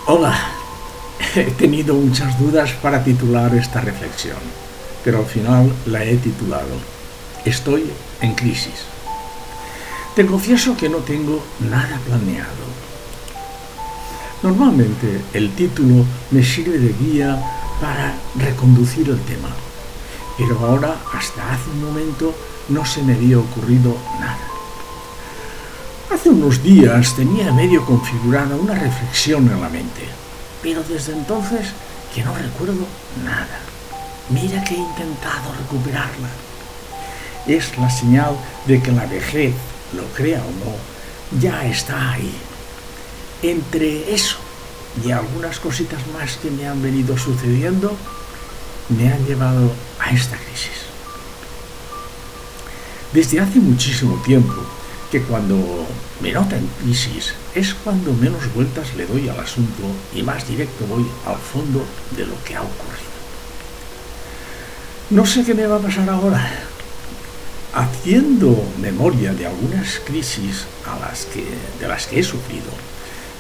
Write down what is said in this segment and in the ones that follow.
Hola, he tenido muchas dudas para titular esta reflexión, pero al final la he titulado Estoy en crisis. Te confieso que no tengo nada planeado. Normalmente el título me sirve de guía para reconducir el tema, pero ahora, hasta hace un momento, no se me había ocurrido nada. Hace unos días tenía medio configurada una reflexión en la mente, pero desde entonces que no recuerdo nada. Mira que he intentado recuperarla. Es la señal de que la vejez, lo crea o no, ya está ahí. Entre eso y algunas cositas más que me han venido sucediendo, me han llevado a esta crisis. Desde hace muchísimo tiempo que cuando me noto en crisis es cuando menos vueltas le doy al asunto y más directo voy al fondo de lo que ha ocurrido. No sé qué me va a pasar ahora. Haciendo memoria de algunas crisis de las que he sufrido,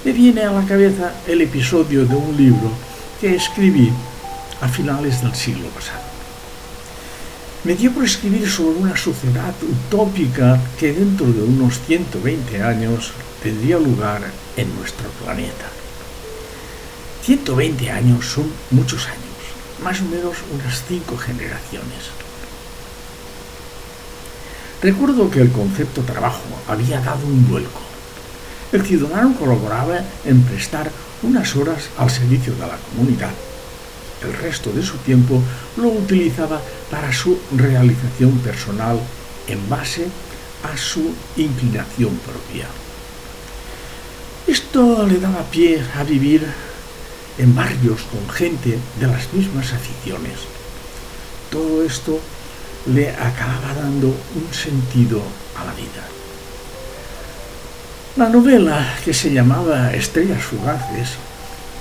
me viene a la cabeza el episodio de un libro que escribí a finales del siglo pasado. Me dio por escribir sobre una sociedad utópica que dentro de unos 120 años tendría lugar en nuestro planeta. 120 años son muchos años, más o menos unas 5 generaciones. Recuerdo que el concepto trabajo había dado un vuelco. El ciudadano colaboraba en prestar unas horas al servicio de la comunidad. El resto de su tiempo lo utilizaba para su realización personal en base a su inclinación propia. Esto le daba pie a vivir en barrios con gente de las mismas aficiones. Todo esto le acababa dando un sentido a la vida. La novela, que se llamaba Estrellas fugaces,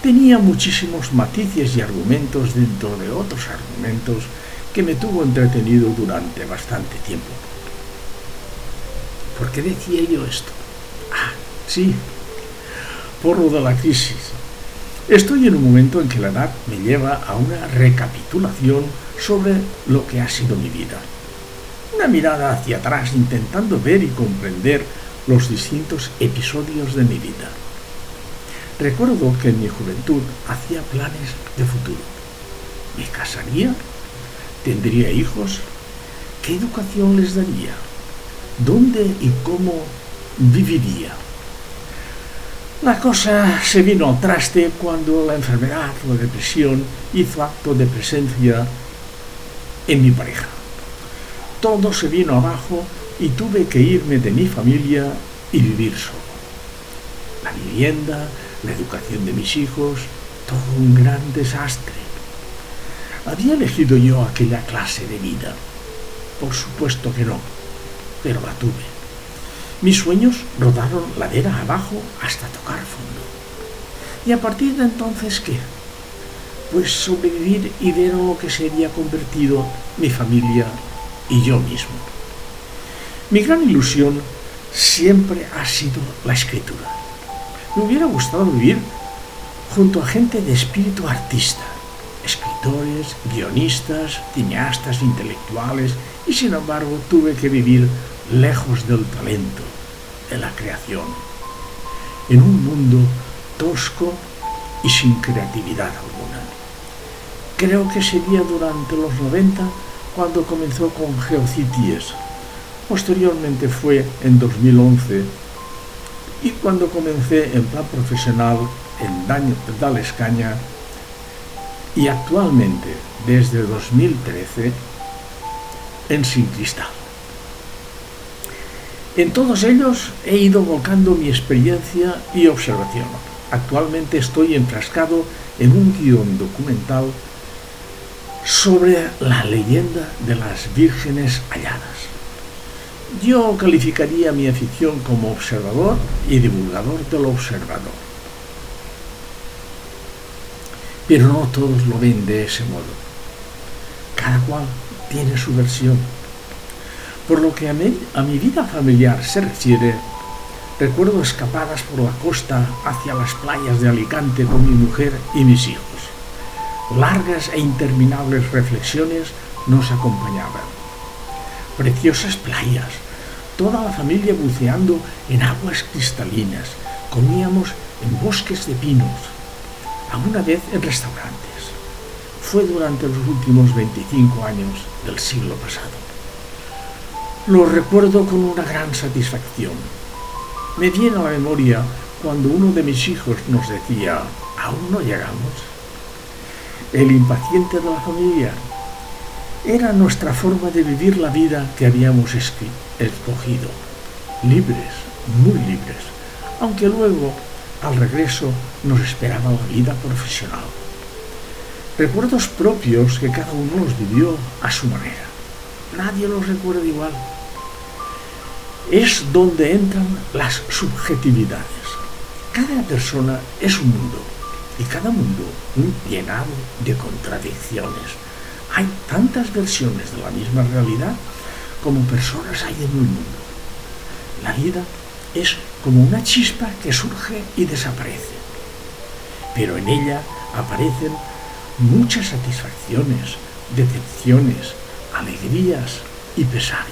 tenía muchísimos matices y argumentos dentro de otros argumentos que me tuvo entretenido durante bastante tiempo. ¿Por qué decía yo esto? Sí, por lo de la crisis. Estoy en un momento en que la edad me lleva a una recapitulación sobre lo que ha sido mi vida. Una mirada hacia atrás intentando ver y comprender los distintos episodios de mi vida. Recuerdo que en mi juventud hacía planes de futuro. ¿Me casaría? ¿Tendría hijos? ¿Qué educación les daría? ¿Dónde y cómo viviría? La cosa se vino al traste cuando la enfermedad o la depresión hizo acto de presencia en mi pareja. Todo se vino abajo y tuve que irme de mi familia y vivir solo. La vivienda, la educación de mis hijos, todo un gran desastre. ¿Había elegido yo aquella clase de vida? Por supuesto que no, pero la tuve. Mis sueños rodaron ladera abajo hasta tocar fondo. ¿Y a partir de entonces qué? Pues sobrevivir y ver en lo que se había convertido mi familia y yo mismo. Mi gran ilusión siempre ha sido la escritura. Me hubiera gustado vivir junto a gente de espíritu artista, escritores, guionistas, cineastas, intelectuales, y sin embargo tuve que vivir lejos del talento, de la creación, en un mundo tosco y sin creatividad alguna. Creo que sería durante los 90 cuando comenzó con Geocities. Posteriormente fue en 2011 y cuando comencé en plan profesional en Dales Caña, y actualmente desde 2013 en Sin Cristal. En todos ellos he ido volcando mi experiencia y observación. Actualmente estoy enfrascado en un guión documental sobre la leyenda de las vírgenes halladas. Yo calificaría mi afición como observador y divulgador de lo observador. Pero no todos lo ven de ese modo. Cada cual tiene su versión. Por lo que a mi vida familiar se refiere, Recuerdo escapadas por la costa hacia las playas de Alicante con mi mujer y mis hijos. Largas e interminables reflexiones nos acompañaban. Preciosas playas, toda la familia buceando en aguas cristalinas, comíamos en bosques de pinos, alguna vez en restaurantes. Fue durante los últimos 25 años del siglo pasado. Lo recuerdo con una gran satisfacción. Me viene a la memoria cuando uno de mis hijos nos decía: ¿aún no llegamos? El impaciente de la familia era nuestra forma de vivir la vida que habíamos escogido. Libres, muy libres, aunque luego, al regreso, nos esperaba la vida profesional. Recuerdos propios que cada uno los vivió a su manera. Nadie los recuerda igual. Es donde entran las subjetividades. Cada persona es un mundo, y cada mundo llenado de contradicciones. Hay tantas versiones de la misma realidad como personas hay en el mundo. La vida es como una chispa que surge y desaparece, pero en ella aparecen muchas satisfacciones, decepciones, alegrías y pesares.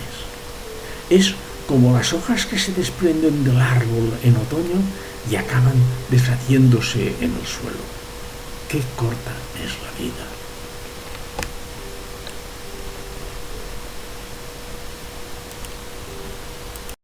Es como las hojas que se desprenden del árbol en otoño y acaban deshaciéndose en el suelo. Qué corta es la vida.